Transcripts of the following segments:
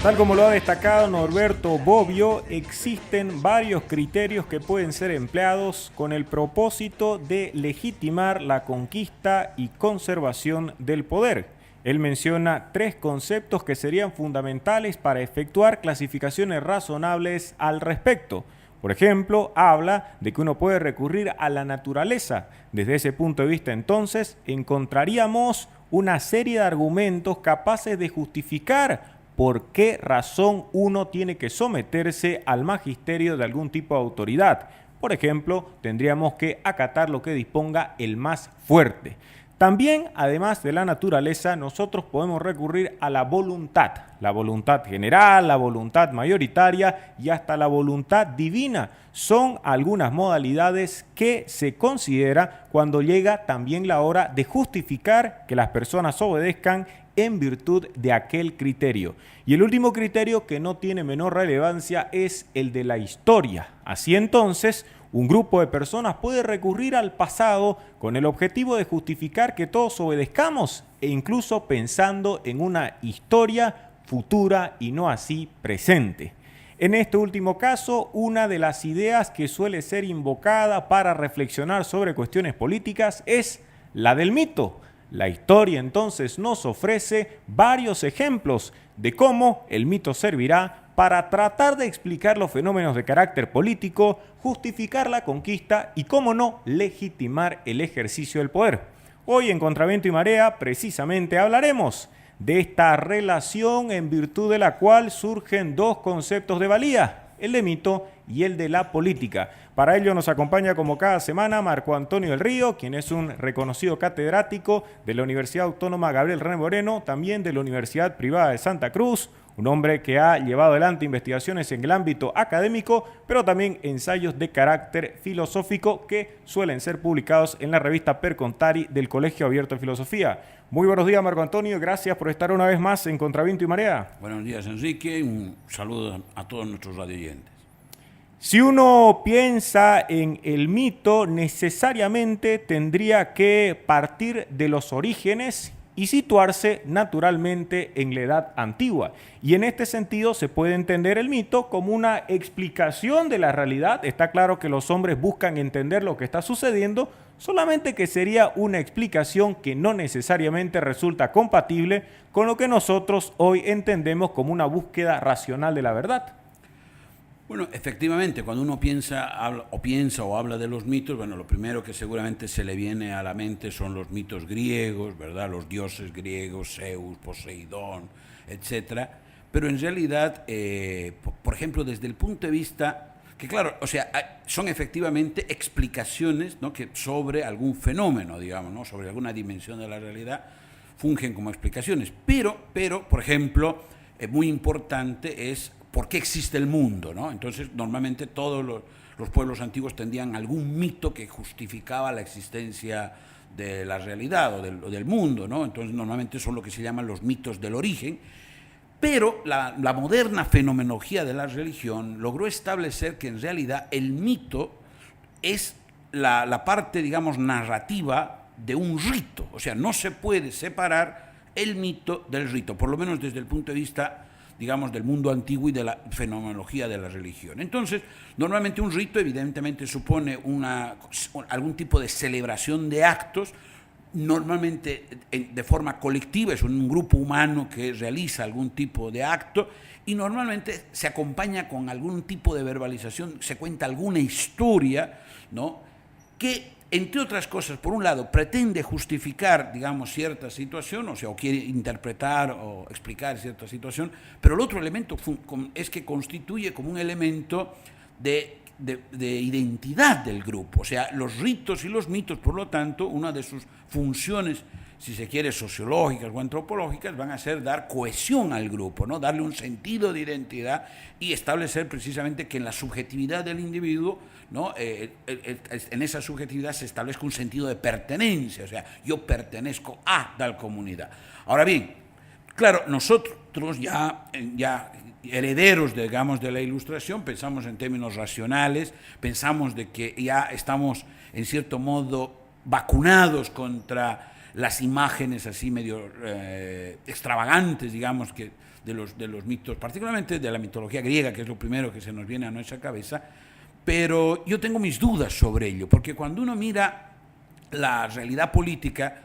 Tal como lo ha destacado Norberto Bobbio, existen varios criterios que pueden ser empleados con el propósito de legitimar la conquista y conservación del poder. Él menciona 3 conceptos que serían fundamentales para efectuar clasificaciones razonables al respecto. Por ejemplo, habla de que uno puede recurrir a la naturaleza. Desde ese punto de vista, entonces, encontraríamos una serie de argumentos capaces de justificar por qué razón uno tiene que someterse al magisterio de algún tipo de autoridad. Por ejemplo, tendríamos que acatar lo que disponga el más fuerte. También, además de la naturaleza, nosotros podemos recurrir a la voluntad general, la voluntad mayoritaria y hasta la voluntad divina. Son algunas modalidades que se considera cuando llega también la hora de justificar que las personas obedezcan en virtud de aquel criterio. Y el último criterio, que no tiene menor relevancia, es el de la historia. Así entonces, un grupo de personas puede recurrir al pasado con el objetivo de justificar que todos obedezcamos e incluso pensando en una historia futura y no así presente. En este último caso, una de las ideas que suele ser invocada para reflexionar sobre cuestiones políticas es la del mito. La historia entonces nos ofrece varios ejemplos de cómo el mito servirá para tratar de explicar los fenómenos de carácter político, justificar la conquista y, cómo no, legitimar el ejercicio del poder. Hoy en Contraviento y Marea precisamente hablaremos de esta relación en virtud de la cual surgen 2 conceptos de valía, el de mito y el de la política. Para ello nos acompaña como cada semana Marco Antonio del Río, quien es un reconocido catedrático de la Universidad Autónoma Gabriel René Moreno, también de la Universidad Privada de Santa Cruz, un hombre que ha llevado adelante investigaciones en el ámbito académico, pero también ensayos de carácter filosófico que suelen ser publicados en la revista Per Contari del Colegio Abierto de Filosofía. Muy buenos días, Marco Antonio, gracias por estar una vez más en Contraviento y Marea. Buenos días, Enrique, un saludo a todos nuestros radioyentes. Si uno piensa en el mito, necesariamente tendría que partir de los orígenes y situarse naturalmente en la Edad Antigua. Y en este sentido se puede entender el mito como una explicación de la realidad. Está claro que los hombres buscan entender lo que está sucediendo, solamente que sería una explicación que no necesariamente resulta compatible con lo que nosotros hoy entendemos como una búsqueda racional de la verdad. Bueno, efectivamente, cuando uno piensa o habla de los mitos, bueno, lo primero que seguramente se le viene a la mente son los mitos griegos, ¿verdad? Los dioses griegos, Zeus, Poseidón, etcétera. Pero en realidad, por ejemplo, desde el punto de vista que, claro, o sea, son efectivamente explicaciones, ¿no?, que sobre algún fenómeno, digamos, ¿no?, sobre alguna dimensión de la realidad, fungen como explicaciones. Pero, por ejemplo, muy importante es por qué existe el mundo, ¿no? Entonces, normalmente todos los pueblos antiguos tendrían algún mito que justificaba la existencia de la realidad o del mundo, ¿no? Entonces, normalmente son lo que se llaman los mitos del origen. Pero la moderna fenomenología de la religión logró establecer que en realidad el mito es la parte, digamos, narrativa de un rito. O sea, no se puede separar el mito del rito, por lo menos desde el punto de vista, digamos, del mundo antiguo y de la fenomenología de la religión. Entonces, normalmente un rito evidentemente supone algún tipo de celebración de actos, normalmente de forma colectiva, es un grupo humano que realiza algún tipo de acto y normalmente se acompaña con algún tipo de verbalización, se cuenta alguna historia, ¿no?, que, entre otras cosas, por un lado, pretende justificar, digamos, cierta situación, o sea, o quiere interpretar o explicar cierta situación, pero el otro elemento es que constituye como un elemento de identidad del grupo. O sea, los ritos y los mitos, por lo tanto, una de sus funciones, si se quiere, sociológicas o antropológicas, van a ser dar cohesión al grupo, ¿no?, darle un sentido de identidad y establecer precisamente que en la subjetividad del individuo, ¿no?, en esa subjetividad se establezca un sentido de pertenencia, o sea, yo pertenezco a tal comunidad. Ahora bien, claro, nosotros ya herederos, digamos, de la Ilustración, pensamos en términos racionales, pensamos de que ya estamos, en cierto modo, vacunados contra las imágenes así medio extravagantes, digamos, que de los mitos, particularmente de la mitología griega, que es lo primero que se nos viene a nuestra cabeza, pero yo tengo mis dudas sobre ello, porque cuando uno mira la realidad política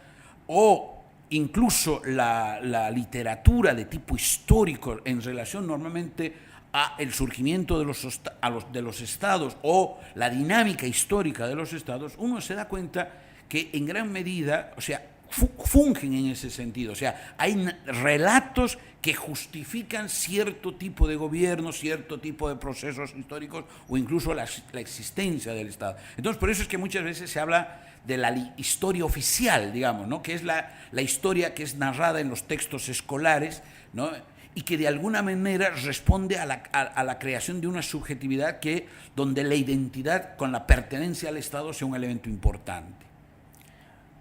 o incluso la literatura de tipo histórico en relación normalmente a el surgimiento de los estados o la dinámica histórica de los estados, uno se da cuenta que en gran medida, o sea, fungen en ese sentido, o sea, hay relatos que justifican cierto tipo de gobierno, cierto tipo de procesos históricos o incluso la existencia del Estado. Entonces, por eso es que muchas veces se habla de la historia oficial, digamos, ¿no? Que es la historia que es narrada en los textos escolares, ¿no? Y que de alguna manera responde a la creación de una subjetividad donde la identidad con la pertenencia al Estado sea un elemento importante.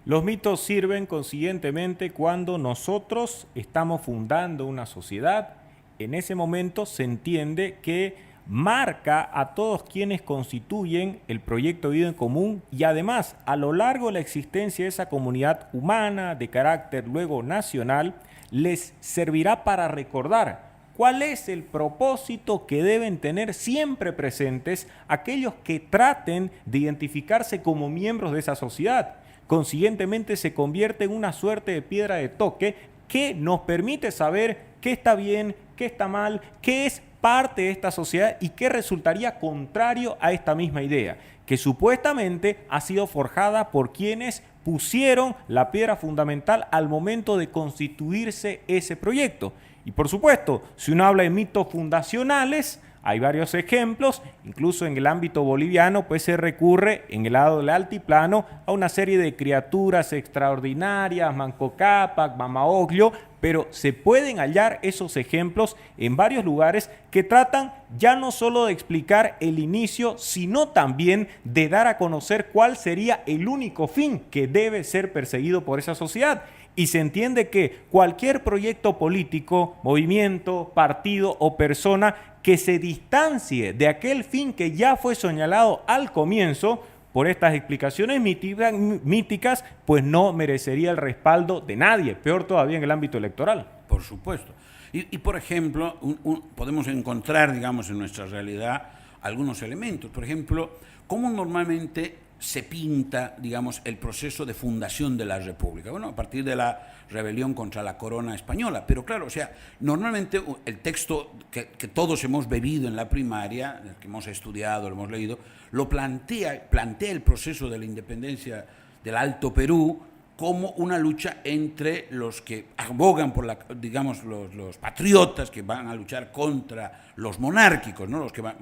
Los mitos sirven consiguientemente cuando nosotros estamos fundando una sociedad. En ese momento se entiende que marca a todos quienes constituyen el proyecto de vida en común y además a lo largo de la existencia de esa comunidad humana de carácter luego nacional les servirá para recordar cuál es el propósito que deben tener siempre presentes aquellos que traten de identificarse como miembros de esa sociedad. Consiguientemente se convierte en una suerte de piedra de toque que nos permite saber qué está bien, qué está mal, qué es parte de esta sociedad y qué resultaría contrario a esta misma idea, que supuestamente ha sido forjada por quienes pusieron la piedra fundamental al momento de constituirse ese proyecto. Y por supuesto, si uno habla de mitos fundacionales, hay varios ejemplos, incluso en el ámbito boliviano, pues se recurre en el lado del altiplano a una serie de criaturas extraordinarias, Manco Cápac, Mamaoglio, pero se pueden hallar esos ejemplos en varios lugares que tratan ya no solo de explicar el inicio, sino también de dar a conocer cuál sería el único fin que debe ser perseguido por esa sociedad. Y se entiende que cualquier proyecto político, movimiento, partido o persona que se distancie de aquel fin que ya fue señalado al comienzo por estas explicaciones míticas, pues no merecería el respaldo de nadie, peor todavía en el ámbito electoral. Por supuesto. Y por ejemplo, podemos encontrar, digamos, en nuestra realidad algunos elementos. Por ejemplo, cómo normalmente se pinta, digamos, el proceso de fundación de la República. Bueno, a partir de la rebelión contra la corona española. Pero claro, o sea, normalmente el texto que todos hemos bebido en la primaria, el que hemos estudiado, lo hemos leído, lo plantea el proceso de la independencia del Alto Perú como una lucha entre los que abogan por digamos, los patriotas que van a luchar contra los monárquicos, ¿no? Los que van,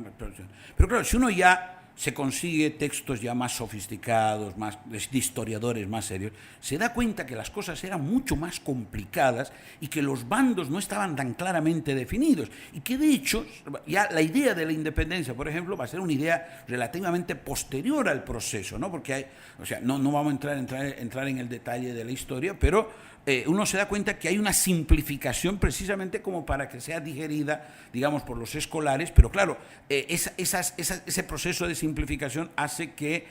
pero claro, si uno ya se consigue textos ya más sofisticados, más de historiadores más serios, se da cuenta que las cosas eran mucho más complicadas y que los bandos no estaban tan claramente definidos y que de hecho ya la idea de la independencia, por ejemplo, va a ser una idea relativamente posterior al proceso, ¿no? Porque o sea, no vamos a entrar en el detalle de la historia, pero uno se da cuenta que hay una simplificación precisamente como para que sea digerida, digamos, por los escolares, pero claro, ese proceso de simplificación hace que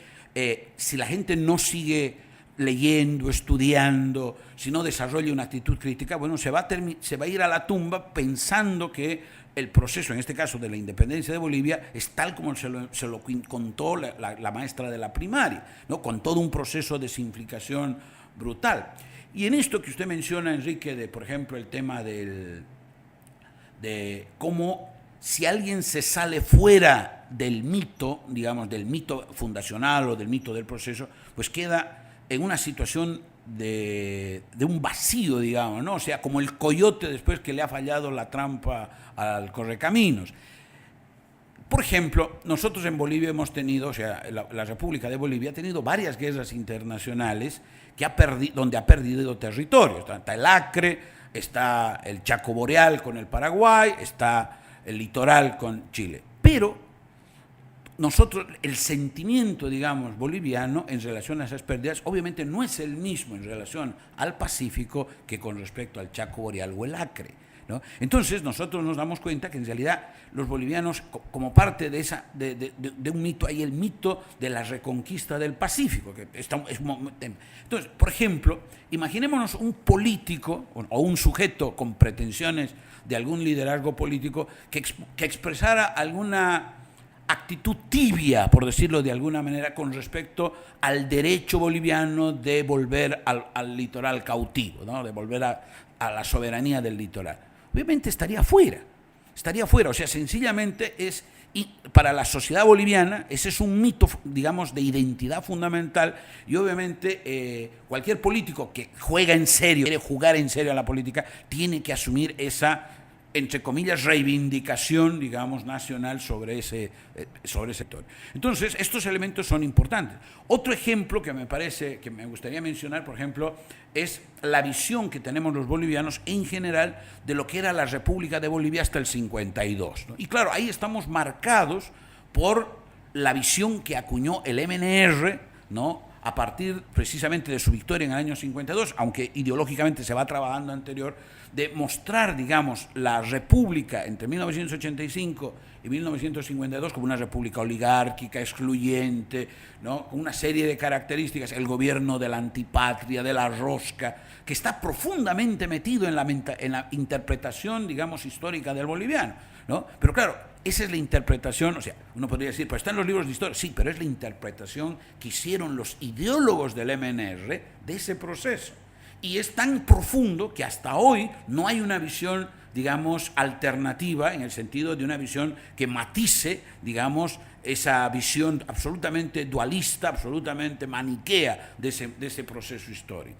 si la gente no sigue leyendo, estudiando, si no desarrolla una actitud crítica, bueno, se va a ir a la tumba pensando que el proceso, en este caso de la independencia de Bolivia, es tal como se lo contó la maestra de la primaria, ¿no? Con todo un proceso de simplificación brutal. Y en esto que usted menciona, Enrique, de por ejemplo el tema de cómo si alguien se sale fuera del mito, digamos, del mito fundacional o del mito del proceso, pues queda en una situación de un vacío, digamos, ¿no? O sea, como el coyote después que le ha fallado la trampa al correcaminos. Por ejemplo, nosotros en Bolivia hemos tenido, o sea, la República de Bolivia ha tenido varias guerras internacionales donde ha perdido territorio. Está el Acre, está el Chaco Boreal con el Paraguay, está el litoral con Chile. Pero nosotros, el sentimiento, digamos, boliviano en relación a esas pérdidas, obviamente no es el mismo en relación al Pacífico que con respecto al Chaco Boreal o el Acre. ¿no? Entonces nosotros nos damos cuenta que en realidad los bolivianos, como parte de un mito, hay el mito de la reconquista del Pacífico, que es un tema. Entonces, por ejemplo, imaginémonos un político o un sujeto con pretensiones de algún liderazgo político que expresara alguna actitud tibia, por decirlo de alguna manera, con respecto al derecho boliviano de volver al litoral cautivo, ¿no? De volver a la soberanía del litoral. Obviamente estaría fuera, o sea, sencillamente para la sociedad boliviana ese es un mito, digamos, de identidad fundamental, y obviamente cualquier político que juega en serio, quiere jugar en serio a la política, tiene que asumir esa, entre comillas, reivindicación, digamos, nacional sobre ese sector. Entonces, estos elementos son importantes. Otro ejemplo que me parece, que me gustaría mencionar, por ejemplo, es la visión que tenemos los bolivianos en general de lo que era la República de Bolivia hasta el 52, ¿no? Y claro, ahí estamos marcados por la visión que acuñó el MNR, ¿no?, a partir precisamente de su victoria en el año 52, aunque ideológicamente se va trabajando anterior, de mostrar, digamos, la república entre 1985 y 1952 como una república oligárquica, excluyente, ¿no?, con una serie de características, el gobierno de la antipatria, de la rosca, que está profundamente metido en la interpretación, digamos, histórica del boliviano, ¿no? Pero claro, esa es la interpretación, o sea, uno podría decir, pues está en los libros de historia, sí, pero es la interpretación que hicieron los ideólogos del MNR de ese proceso. Y es tan profundo que hasta hoy no hay una visión, digamos, alternativa, en el sentido de una visión que matice, digamos, esa visión absolutamente dualista, absolutamente maniquea de ese proceso histórico.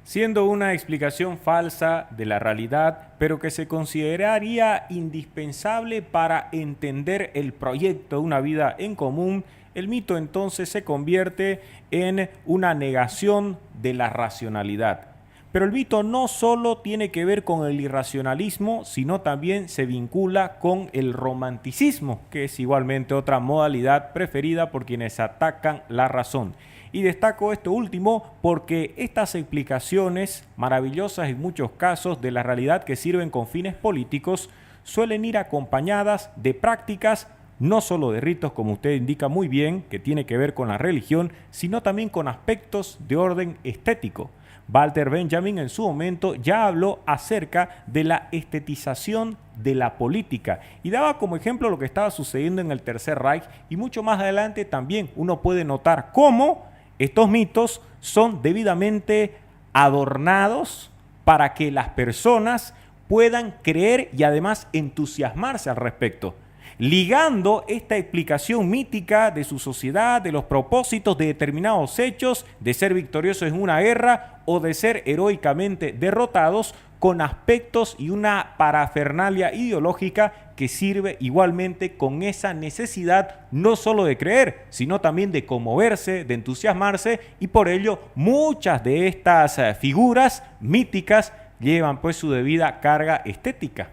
Siendo una explicación falsa de la realidad, pero que se consideraría indispensable para entender el proyecto de una vida en común, el mito entonces se convierte en una negación de la racionalidad. Pero el mito no solo tiene que ver con el irracionalismo, sino también se vincula con el romanticismo, que es igualmente otra modalidad preferida por quienes atacan la razón. Y destaco esto último porque estas explicaciones maravillosas en muchos casos de la realidad que sirven con fines políticos suelen ir acompañadas de prácticas, no solo de ritos, como usted indica muy bien, que tiene que ver con la religión, sino también con aspectos de orden estético. Walter Benjamin en su momento ya habló acerca de la estetización de la política y daba como ejemplo lo que estaba sucediendo en el Tercer Reich, y mucho más adelante también uno puede notar cómo estos mitos son debidamente adornados para que las personas puedan creer y además entusiasmarse al respecto, ligando esta explicación mítica de su sociedad, de los propósitos de determinados hechos, de ser victoriosos en una guerra o de ser heroicamente derrotados, con aspectos y una parafernalia ideológica que sirve igualmente con esa necesidad no solo de creer, sino también de conmoverse, de entusiasmarse, y por ello muchas de estas figuras míticas llevan pues su debida carga estética.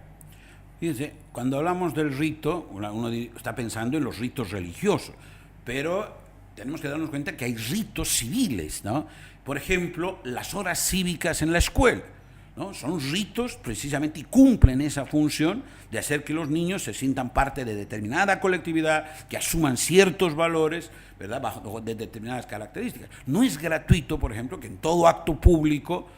Fíjense, cuando hablamos del rito, uno está pensando en los ritos religiosos, pero tenemos que darnos cuenta que hay ritos civiles, ¿no? Por ejemplo, las horas cívicas en la escuela, ¿no? Son ritos precisamente y cumplen esa función de hacer que los niños se sientan parte de determinada colectividad, que asuman ciertos valores, ¿verdad?, bajo de determinadas características. No es gratuito, por ejemplo, que en todo acto público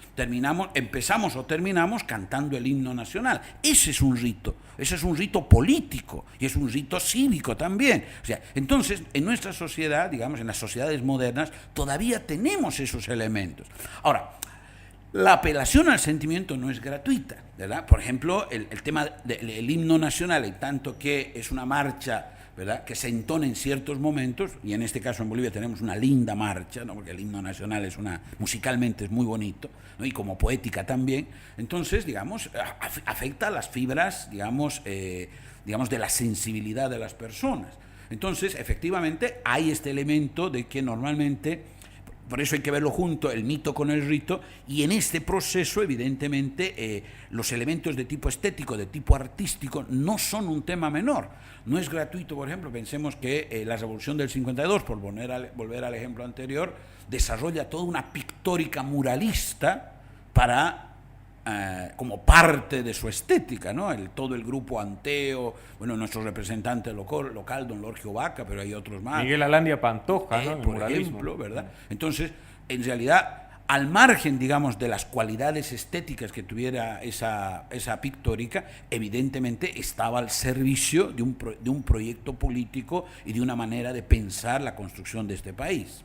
empezamos o terminamos cantando el himno nacional. Ese es un rito político y es un rito cívico también. O sea, entonces, en nuestra sociedad, digamos, en las sociedades modernas, todavía tenemos esos elementos. Ahora, la apelación al sentimiento no es gratuita, ¿verdad? Por ejemplo, el tema del himno nacional, en tanto que es una marcha, ¿verdad?, que se entona en ciertos momentos, y en este caso en Bolivia tenemos una linda marcha, ¿no?, porque el himno nacional musicalmente es muy bonito, ¿no?, y como poética también. Entonces, digamos, afecta a las fibras, digamos, de la sensibilidad de las personas. Entonces, efectivamente, hay este elemento de que normalmente, por eso hay que verlo junto, el mito con el rito, y en este proceso, evidentemente, los elementos de tipo estético, de tipo artístico, no son un tema menor. No es gratuito, por ejemplo, pensemos que la Revolución del 52, por volver al ejemplo anterior, desarrolla toda una pictórica muralista para como parte de su estética, ¿no? Todo el grupo Anteo, bueno, nuestro representante local, don Lorgio Vaca, pero hay otros más. Miguel Alandia Pantoja, ¿no? Por ejemplo, ¿verdad? Entonces, en realidad, al margen, digamos, de las cualidades estéticas que tuviera esa pictórica, evidentemente estaba al servicio de un proyecto político y de una manera de pensar la construcción de este país.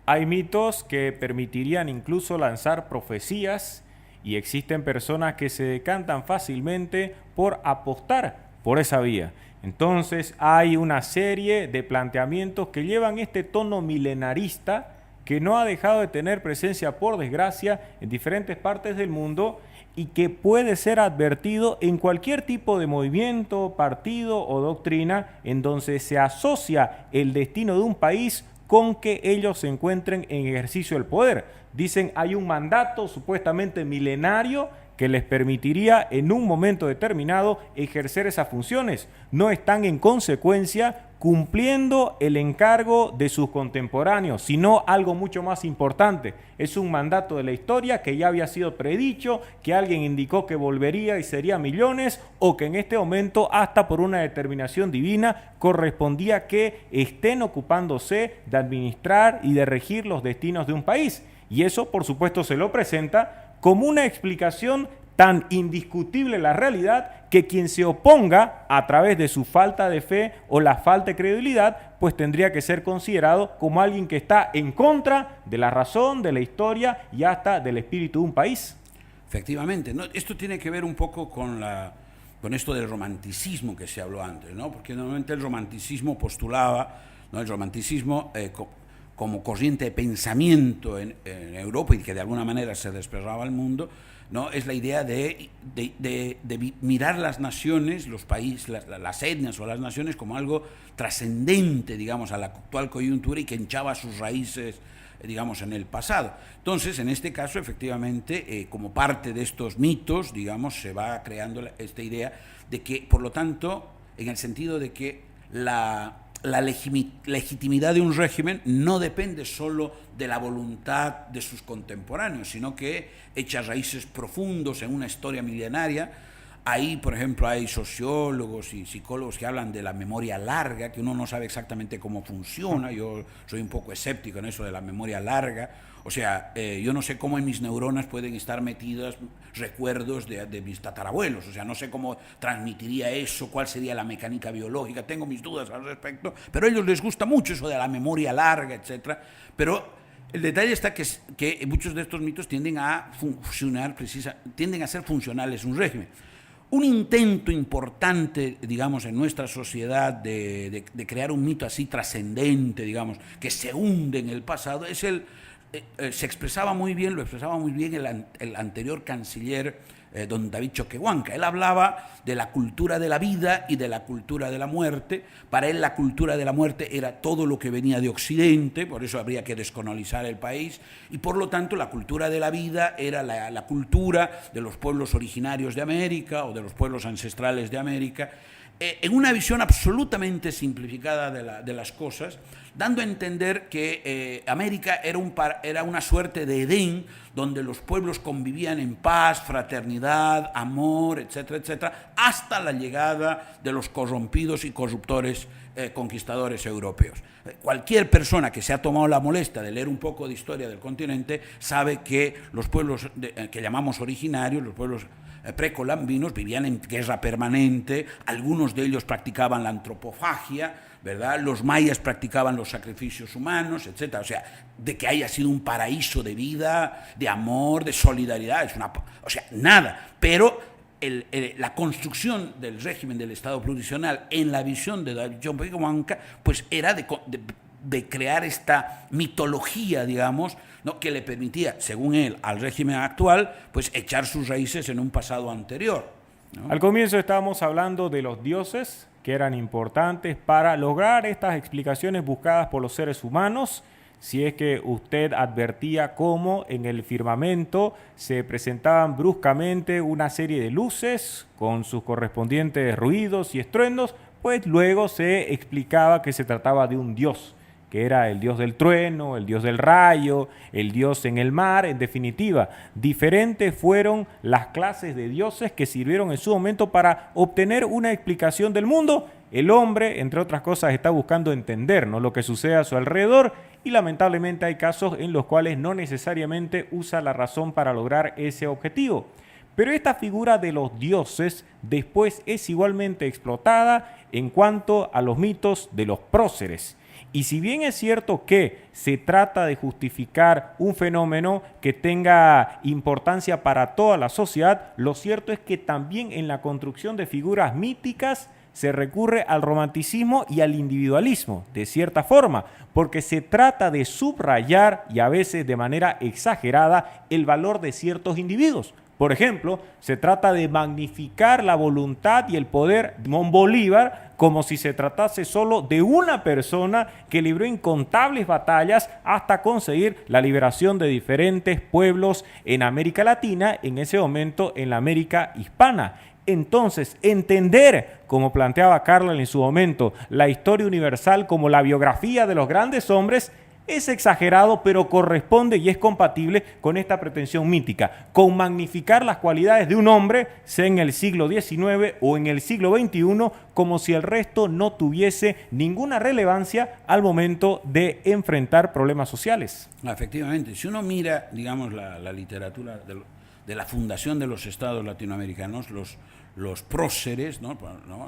Hay mitos que permitirían incluso lanzar profecías y existen personas que se decantan fácilmente por apostar por esa vía. Entonces hay una serie de planteamientos que llevan este tono milenarista que no ha dejado de tener presencia, por desgracia, en diferentes partes del mundo y que puede ser advertido en cualquier tipo de movimiento, partido o doctrina en donde se asocia el destino de un país con que ellos se encuentren en ejercicio del poder. Dicen, hay un mandato supuestamente milenario que les permitiría en un momento determinado ejercer esas funciones. No están en consecuencia cumpliendo el encargo de sus contemporáneos, sino algo mucho más importante. Es un mandato de la historia que ya había sido predicho, que alguien indicó que volvería y sería millones, o que en este momento, hasta por una determinación divina, correspondía que estén ocupándose de administrar y de regir los destinos de un país. Y eso, por supuesto, se lo presenta como una explicación tan indiscutible la realidad que quien se oponga a través de su falta de fe o la falta de credibilidad, pues tendría que ser considerado como alguien que está en contra de la razón, de la historia y hasta del espíritu de un país. Efectivamente, ¿no? Esto tiene que ver un poco con esto del romanticismo que se habló antes, ¿no? Porque normalmente el romanticismo postulaba, ¿no? El romanticismo como corriente de pensamiento en Europa y que de alguna manera se desperraba al mundo, ¿no? Es la idea de mirar las naciones, los países, las etnias o las naciones como algo trascendente, digamos, a la actual coyuntura y que hinchaba sus raíces, digamos, en el pasado. Entonces, en este caso, efectivamente, como parte de estos mitos, digamos, se va creando esta idea de que, por lo tanto, en el sentido de que la legitimidad de un régimen no depende solo de la voluntad de sus contemporáneos, sino que echa raíces profundos en una historia milenaria. Ahí, por ejemplo, hay sociólogos y psicólogos que hablan de la memoria larga, que uno no sabe exactamente cómo funciona. Yo soy un poco escéptico en eso de la memoria larga. O sea, yo no sé cómo en mis neuronas pueden estar metidas recuerdos de mis tatarabuelos. O sea, no sé cómo transmitiría eso, cuál sería la mecánica biológica. Tengo mis dudas al respecto, pero a ellos les gusta mucho eso de la memoria larga, etcétera. Pero el detalle está que muchos de estos mitos tienden a ser funcionales un régimen. Un intento importante, digamos, en nuestra sociedad de crear un mito así trascendente, digamos, que se hunde en el pasado, es lo expresaba muy bien el anterior canciller don David Choquehuanca. Él hablaba de la cultura de la vida y de la cultura de la muerte. Para él la cultura de la muerte era todo lo que venía de Occidente, por eso habría que descolonizar el país, y por lo tanto la cultura de la vida era la cultura de los pueblos originarios de América o de los pueblos ancestrales de América, en una visión absolutamente simplificada de las cosas, dando a entender que América era una suerte de Edén donde los pueblos convivían en paz, fraternidad, amor, etcétera, etcétera, hasta la llegada de los corrompidos y corruptores conquistadores europeos. Cualquier persona que se ha tomado la molestia de leer un poco de historia del continente sabe que los pueblos que llamamos originarios, los pueblos precolombinos, vivían en guerra permanente, algunos de ellos practicaban la antropofagia, ¿verdad? Los mayas practicaban los sacrificios humanos, etcétera. O sea, de que haya sido un paraíso de vida, de amor, de solidaridad, nada. Pero la construcción del régimen del Estado plurinacional en la visión de David Choquehuanca, pues era de crear esta mitología, digamos, ¿no? Que le permitía, según él, al régimen actual, pues echar sus raíces en un pasado anterior, ¿no? Al comienzo estábamos hablando de los dioses que eran importantes para lograr estas explicaciones buscadas por los seres humanos. Si es que usted advertía cómo en el firmamento se presentaban bruscamente una serie de luces con sus correspondientes ruidos y estruendos, pues luego se explicaba que se trataba de un dios que era el dios del trueno, el dios del rayo, el dios en el mar. En definitiva, diferentes fueron las clases de dioses que sirvieron en su momento para obtener una explicación del mundo. El hombre, entre otras cosas, está buscando entender, ¿no?, lo que sucede a su alrededor, y lamentablemente hay casos en los cuales no necesariamente usa la razón para lograr ese objetivo. Pero esta figura de los dioses después es igualmente explotada en cuanto a los mitos de los próceres. Y si bien es cierto que se trata de justificar un fenómeno que tenga importancia para toda la sociedad, lo cierto es que también en la construcción de figuras míticas se recurre al romanticismo y al individualismo, de cierta forma, porque se trata de subrayar, y a veces de manera exagerada, el valor de ciertos individuos. Por ejemplo, se trata de magnificar la voluntad y el poder de Simón Bolívar como si se tratase solo de una persona que libró incontables batallas hasta conseguir la liberación de diferentes pueblos en América Latina, en ese momento en la América hispana. Entonces, entender, como planteaba Carlyle en su momento, la historia universal como la biografía de los grandes hombres es exagerado, pero corresponde y es compatible con esta pretensión mítica, con magnificar las cualidades de un hombre, sea en el siglo XIX o en el siglo XXI, como si el resto no tuviese ninguna relevancia al momento de enfrentar problemas sociales. Efectivamente, si uno mira, digamos, la literatura de la fundación de los estados latinoamericanos, los próceres, ¿no?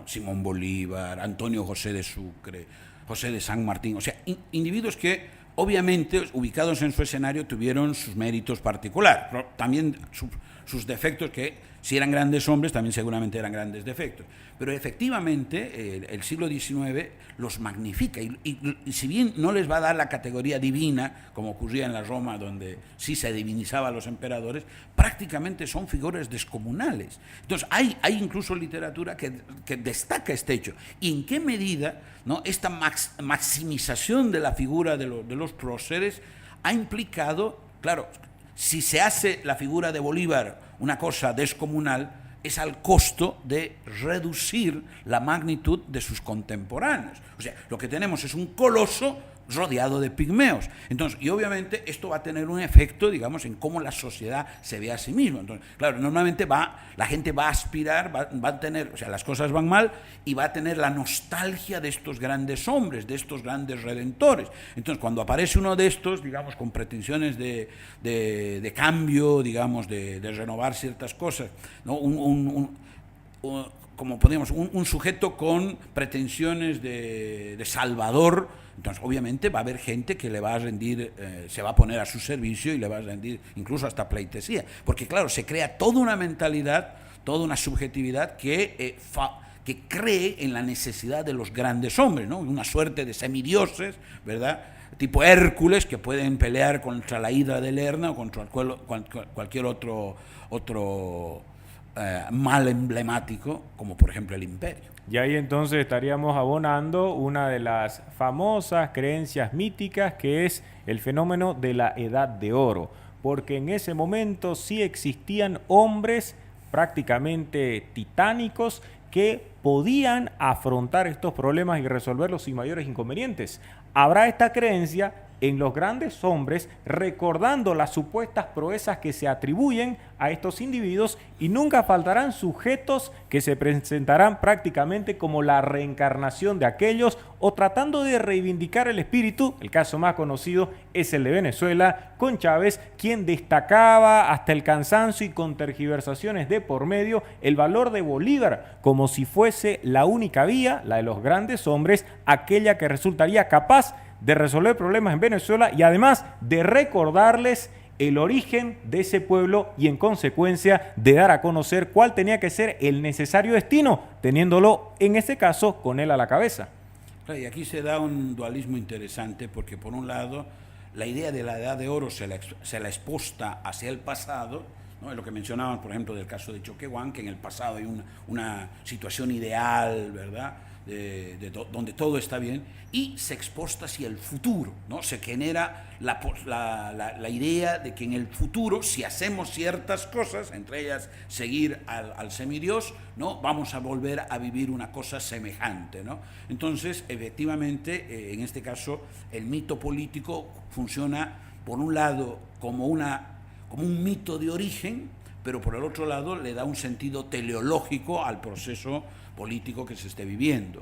Simón Bolívar, Antonio José de Sucre, José de San Martín, o sea, individuos que obviamente ubicados en su escenario tuvieron sus méritos particulares, pero también sus defectos, que si eran grandes hombres también seguramente eran grandes defectos. Pero efectivamente el siglo XIX los magnifica y si bien no les va a dar la categoría divina, como ocurría en la Roma, donde sí se divinizaba a los emperadores, prácticamente son figuras descomunales. Entonces hay incluso literatura que destaca este hecho. ¿Y en qué medida, ¿no?, esta maximización de la figura de los próceres ha implicado, claro, si se hace la figura de Bolívar una cosa descomunal, es al costo de reducir la magnitud de sus contemporáneos. O sea, lo que tenemos es un coloso rodeado de pigmeos. Entonces, y obviamente esto va a tener un efecto, digamos, en cómo la sociedad se ve a sí misma. Entonces, claro, normalmente la gente va a aspirar, va a tener, o sea, las cosas van mal y va a tener la nostalgia de estos grandes hombres, de estos grandes redentores. Entonces, cuando aparece uno de estos, digamos, con pretensiones de cambio, digamos, de renovar ciertas cosas, ¿no?, como podríamos, un sujeto con pretensiones de salvador. Entonces, obviamente, va a haber gente que le va a rendir, se va a poner a su servicio y le va a rendir incluso hasta pleitesía. Porque, claro, se crea toda una mentalidad, toda una subjetividad que cree en la necesidad de los grandes hombres, ¿no? Una suerte de semidioses, ¿verdad?, tipo Hércules, que pueden pelear contra la hidra de Lerna o contra cualquier otro mal emblemático, como por ejemplo el imperio. Y ahí entonces estaríamos abonando una de las famosas creencias míticas, que es el fenómeno de la Edad de Oro, porque en ese momento sí existían hombres prácticamente titánicos que podían afrontar estos problemas y resolverlos sin mayores inconvenientes. Habrá esta creencia en los grandes hombres, recordando las supuestas proezas que se atribuyen a estos individuos, y nunca faltarán sujetos que se presentarán prácticamente como la reencarnación de aquellos, o tratando de reivindicar el espíritu. El caso más conocido es el de Venezuela, con Chávez, quien destacaba hasta el cansancio y con tergiversaciones de por medio el valor de Bolívar, como si fuese la única vía, la de los grandes hombres, aquella que resultaría capaz de resolver problemas en Venezuela y además de recordarles el origen de ese pueblo y en consecuencia de dar a conocer cuál tenía que ser el necesario destino, teniéndolo en este caso con él a la cabeza. Y aquí se da un dualismo interesante, porque por un lado la idea de la Edad de Oro se la exposta hacia el pasado, ¿no? Es lo que mencionaban, por ejemplo, del caso de Choquehuanca, que en el pasado hay una situación ideal, ¿verdad?, donde todo está bien, y se exposta hacia el futuro, ¿no? Se genera la idea de que en el futuro, si hacemos ciertas cosas, entre ellas seguir al semidios, ¿no? Vamos a volver a vivir una cosa semejante, ¿no? Entonces, efectivamente, en este caso, el mito político funciona, por un lado, como un mito de origen, pero por el otro lado le da un sentido teleológico al proceso político que se esté viviendo.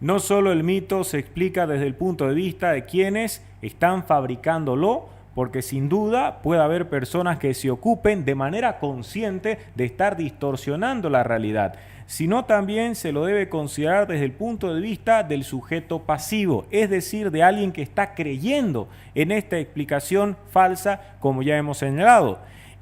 No solo el mito se explica desde el punto de vista de quienes están fabricándolo, porque sin duda puede haber personas que se ocupen de manera consciente de estar distorsionando la realidad, sino también se lo debe considerar desde el punto de vista del sujeto pasivo, es decir, de alguien que está creyendo en esta explicación falsa, como ya hemos señalado.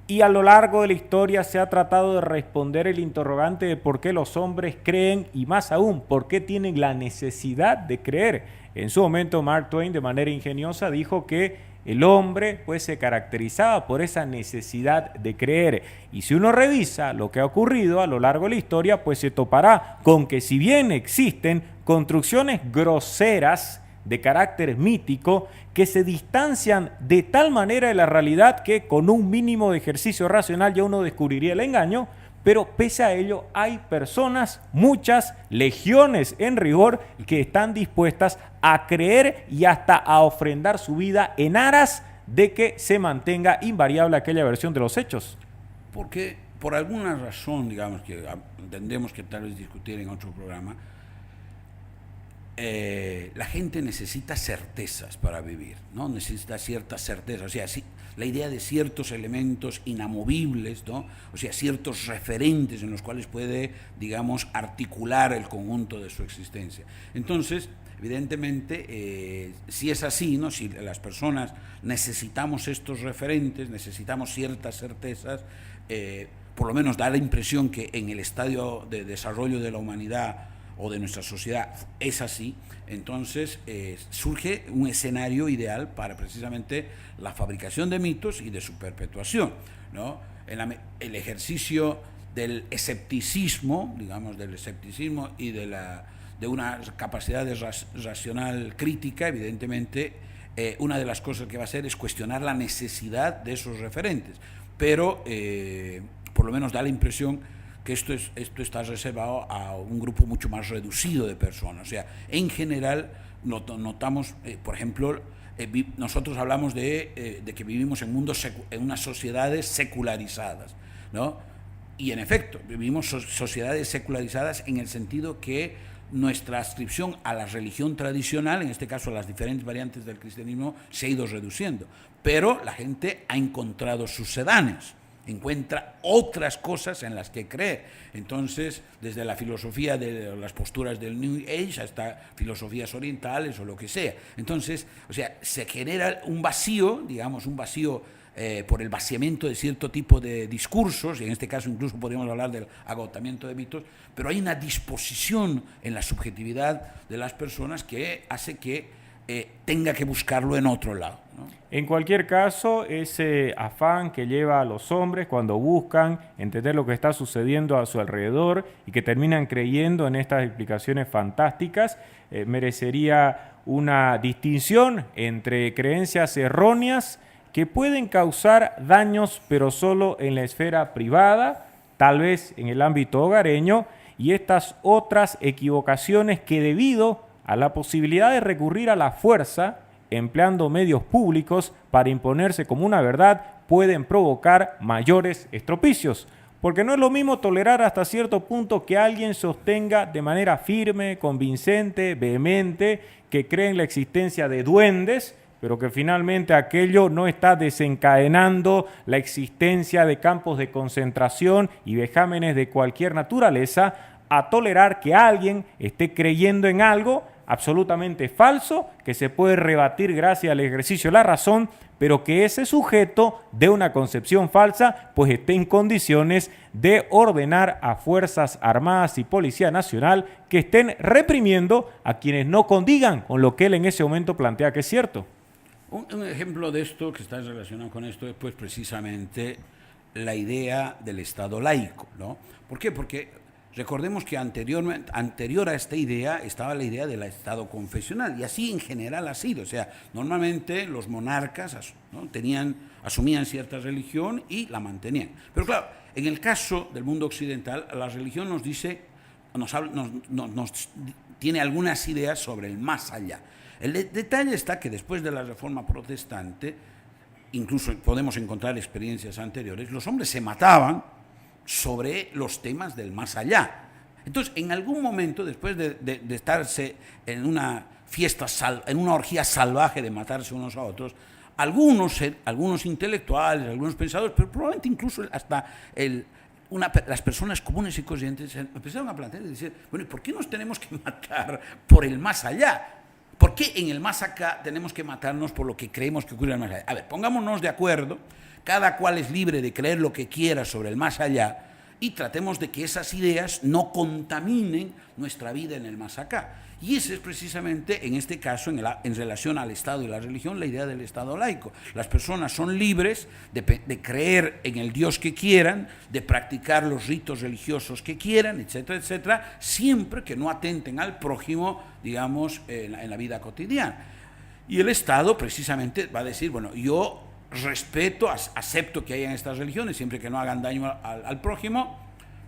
Y a lo largo de la historia se ha tratado de responder el interrogante de por qué los hombres creen y más aún, por qué tienen la necesidad de creer. En su momento Mark Twain de manera ingeniosa dijo que el hombre pues se caracterizaba por esa necesidad de creer. Y si uno revisa lo que ha ocurrido a lo largo de la historia, pues se topará con que si bien existen construcciones groseras de carácter mítico que se distancian de tal manera de la realidad que con un mínimo de ejercicio racional ya uno descubriría el engaño, pero pese a ello hay personas, muchas, legiones en rigor, que están dispuestas a creer y hasta a ofrendar su vida en aras de que se mantenga invariable aquella versión de los hechos. Porque por alguna razón, digamos, que entendemos que tal vez discutir en otro programa, la gente necesita certezas para vivir, ¿no? Necesita ciertas certezas, o sea, la idea de ciertos elementos inamovibles, ¿no? O sea, ciertos referentes en los cuales puede, digamos, articular el conjunto de su existencia. Entonces, evidentemente, si es así, ¿no? Si las personas necesitamos estos referentes, necesitamos ciertas certezas, por lo menos da la impresión que en el estadio de desarrollo de la humanidad o de nuestra sociedad es así, entonces surge un escenario ideal para precisamente la fabricación de mitos y de su perpetuación, ¿no? El ejercicio del escepticismo, digamos, del escepticismo y de una capacidad racional crítica, evidentemente, una de las cosas que va a hacer es cuestionar la necesidad de esos referentes, pero por lo menos da la impresión que esto está reservado a un grupo mucho más reducido de personas. O sea, en general notamos, por ejemplo, nosotros hablamos de que vivimos en unas sociedades secularizadas, ¿no? Y en efecto, vivimos sociedades secularizadas en el sentido que nuestra adscripción a la religión tradicional, en este caso a las diferentes variantes del cristianismo, se ha ido reduciendo. Pero la gente ha encontrado sucedáneos, encuentra otras cosas en las que creer. Entonces, desde la filosofía de las posturas del New Age hasta filosofías orientales o lo que sea. Entonces, o sea, se genera un vacío, digamos, un vacío por el vaciamiento de cierto tipo de discursos, y en este caso incluso podríamos hablar del agotamiento de mitos, pero hay una disposición en la subjetividad de las personas que hace que tenga que buscarlo en otro lado, ¿no? En cualquier caso, ese afán que lleva a los hombres cuando buscan entender lo que está sucediendo a su alrededor y que terminan creyendo en estas explicaciones fantásticas, merecería una distinción entre creencias erróneas que pueden causar daños, pero solo en la esfera privada, tal vez en el ámbito hogareño, y estas otras equivocaciones que debido a la posibilidad de recurrir a la fuerza, empleando medios públicos para imponerse como una verdad, pueden provocar mayores estropicios. Porque no es lo mismo tolerar hasta cierto punto que alguien sostenga de manera firme, convincente, vehemente, que cree en la existencia de duendes, pero que finalmente aquello no está desencadenando la existencia de campos de concentración y vejámenes de cualquier naturaleza, a tolerar que alguien esté creyendo en algo absolutamente falso, que se puede rebatir gracias al ejercicio de la razón, pero que ese sujeto de una concepción falsa pues esté en condiciones de ordenar a Fuerzas Armadas y Policía Nacional que estén reprimiendo a quienes no condigan con lo que él en ese momento plantea que es cierto. Un ejemplo de esto que está relacionado con esto es pues precisamente la idea del Estado laico, ¿no? ¿Por qué? Porque recordemos que anterior a esta idea estaba la idea del Estado confesional, y así en general ha sido. O sea, normalmente los monarcas, ¿no?, asumían cierta religión y la mantenían. Pero claro, en el caso del mundo occidental, la religión nos tiene algunas ideas sobre el más allá. El detalle está que después de la Reforma Protestante, incluso podemos encontrar experiencias anteriores, los hombres se mataban sobre los temas del más allá. Entonces, en algún momento, después de estarse en una fiesta, en una orgía salvaje de matarse unos a otros, algunos intelectuales, algunos pensadores, pero probablemente incluso hasta las personas comunes y corrientes empezaron a plantear y decir, bueno, ¿y por qué nos tenemos que matar por el más allá? ¿Por qué en el más acá tenemos que matarnos por lo que creemos que ocurre en el más allá? A ver, pongámonos de acuerdo, cada cual es libre de creer lo que quiera sobre el más allá, y tratemos de que esas ideas no contaminen nuestra vida en el más acá. Y ese es precisamente, en este caso, en relación al Estado y la religión, la idea del Estado laico. Las personas son libres de creer en el Dios que quieran, de practicar los ritos religiosos que quieran, etcétera, etcétera, siempre que no atenten al prójimo, digamos, en la vida cotidiana. Y el Estado precisamente va a decir, bueno, yo respeto, acepto que hayan estas religiones, siempre que no hagan daño al prójimo,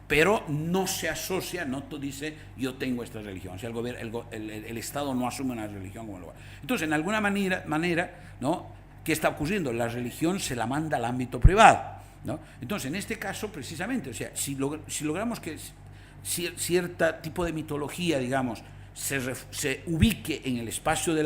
pero no se asocia, no dice yo tengo esta religión. O sea, el Estado no asume una religión como lugar. Entonces, en alguna manera, ¿no?, ¿qué está ocurriendo? La religión se la manda al ámbito privado, ¿no? Entonces, en este caso, precisamente, o sea, si logramos que cierto tipo de mitología, digamos, se ubique en el espacio de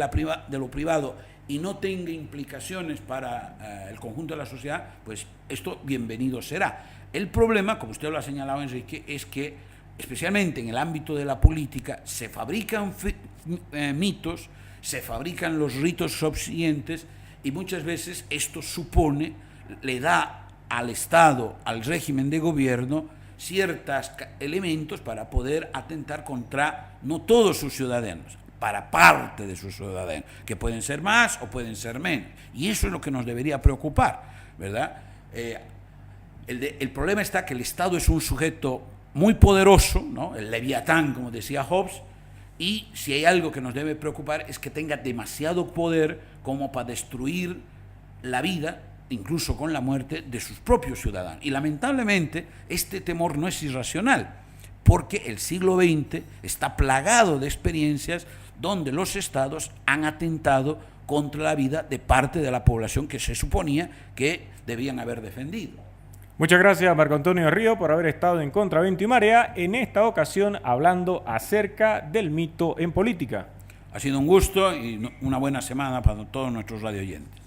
lo privado y no tenga implicaciones para el conjunto de la sociedad, pues esto bienvenido será. El problema, como usted lo ha señalado, Enrique, es que, especialmente en el ámbito de la política, se fabrican mitos, se fabrican los ritos subsiguientes, y muchas veces esto le da al Estado, al régimen de gobierno, ciertos elementos para poder atentar contra no todos sus ciudadanos, para parte de sus ciudadanos, que pueden ser más o pueden ser menos. Y eso es lo que nos debería preocupar, ¿verdad? El problema está que el Estado es un sujeto muy poderoso, ¿no?, el leviatán, como decía Hobbes, y si hay algo que nos debe preocupar es que tenga demasiado poder como para destruir la vida, incluso con la muerte, de sus propios ciudadanos. Y lamentablemente este temor no es irracional, porque el siglo XX está plagado de experiencias donde los estados han atentado contra la vida de parte de la población que se suponía que debían haber defendido. Muchas gracias, Marco Antonio Río, por haber estado en Contraviento y Marea, en esta ocasión hablando acerca del mito en política. Ha sido un gusto y una buena semana para todos nuestros radioyentes.